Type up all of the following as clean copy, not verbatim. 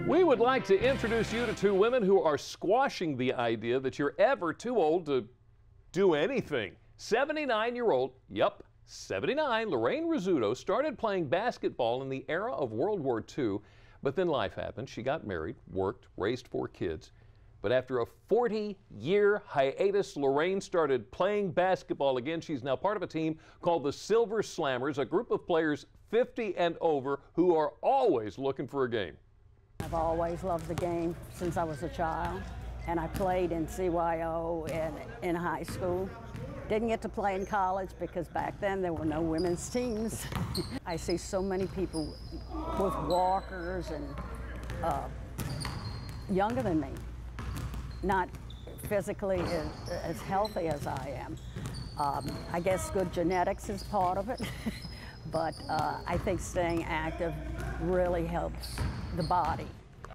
We would like to introduce you to two women who are squashing the idea that you're ever too old to do anything. 79-year-old, yep, 79, Lorraine Rizzuto started playing basketball in the era of World War II, but then life happened. She got married, worked, raised 4 kids. But after a 40-year hiatus, Lorraine started playing basketball again. She's now part of a team called the Silver Slammers, a group of players 50 and over who are always looking for a game. I've always loved the game since I was a child, and I played in CYO and in high school. Didn't get to play in college because back then there were no women's teams. I see so many people with walkers and younger than me, not physically as healthy as I am. I guess good genetics is part of it, but I think staying active really helps the body.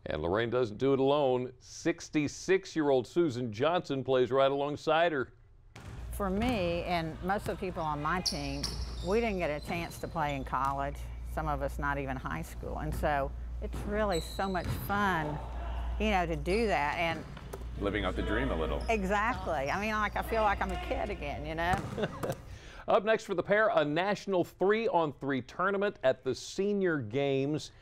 And Lorraine doesn't do it alone. 66-year-old Susan Johnson plays right alongside her. For me, and most of the people on my team, we didn't get a chance to play in college, some of us not even high school, and so it's really so much fun, you know, to do that. And living out the dream a little. Exactly. I mean, like, I feel like I'm a kid again, you know? Up next for the pair, a national 3-on-3 tournament at the Senior Games.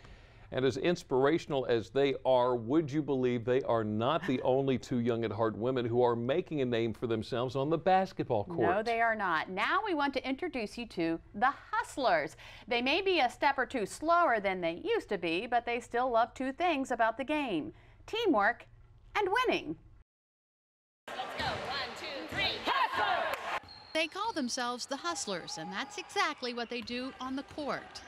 And as inspirational as they are, would you believe they are not the only two young at heart women who are making a name for themselves on the basketball court? No, they are not. Now we want to introduce you to the Hustlers. They may be a step or two slower than they used to be, but they still love 2 things about the game: teamwork and winning. Let's go. 1, 2, 3. Hustlers! They call themselves the Hustlers, and that's exactly what they do on the court.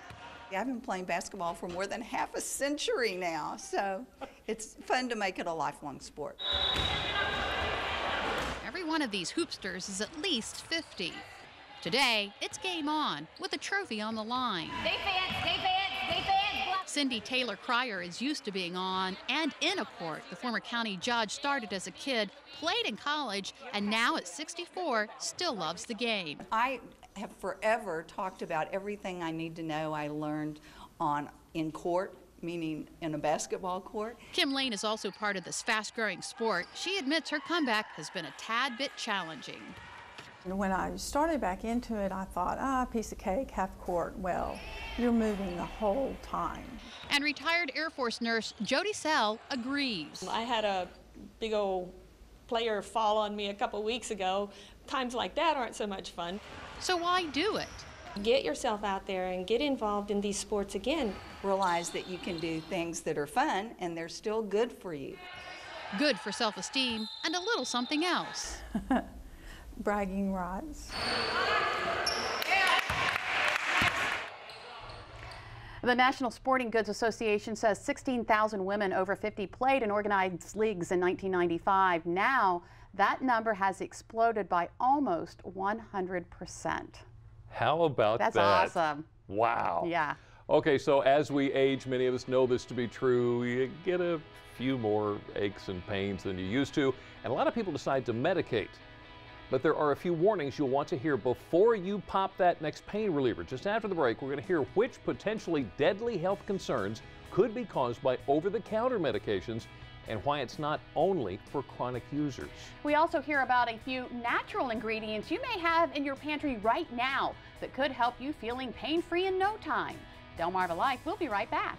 I've been playing basketball for more than half a century now, so it's fun to make it a lifelong sport. Every one of these hoopsters is at least 50. Today, it's game on, with a trophy on the line. Stay fans, stay fans, stay fans. Cindy Taylor Cryer is used to being on and in a court. The former county judge started as a kid, played in college, and now at 64, still loves the game. I have forever talked about everything I need to know I learned in court, meaning in a basketball court. Kim Lane is also part of this fast-growing sport. She admits her comeback has been a tad bit challenging. When I started back into it, I thought, piece of cake, half court. Well, you're moving the whole time. And retired Air Force nurse Jody Sell agrees. I had a big old player fall on me a couple weeks ago. Times like that aren't so much fun. So why do it? Get yourself out there and get involved in these sports again. Realize that you can do things that are fun and they're still good for you. Good for self-esteem and a little something else. Bragging rights. The National Sporting Goods Association says 16,000 women over 50 played in organized leagues in 1995. Now, that number has exploded by almost 100%. How about that? That's awesome. Wow. Yeah. Okay, so as we age, many of us know this to be true. You get a few more aches and pains than you used to, and a lot of people decide to medicate. But there are a few warnings you'll want to hear before you pop that next pain reliever. Just after the break, we're going to hear which potentially deadly health concerns could be caused by over-the-counter medications and why it's not only for chronic users. We also hear about a few natural ingredients you may have in your pantry right now that could help you feeling pain-free in no time. DelmarvaLife will be right back.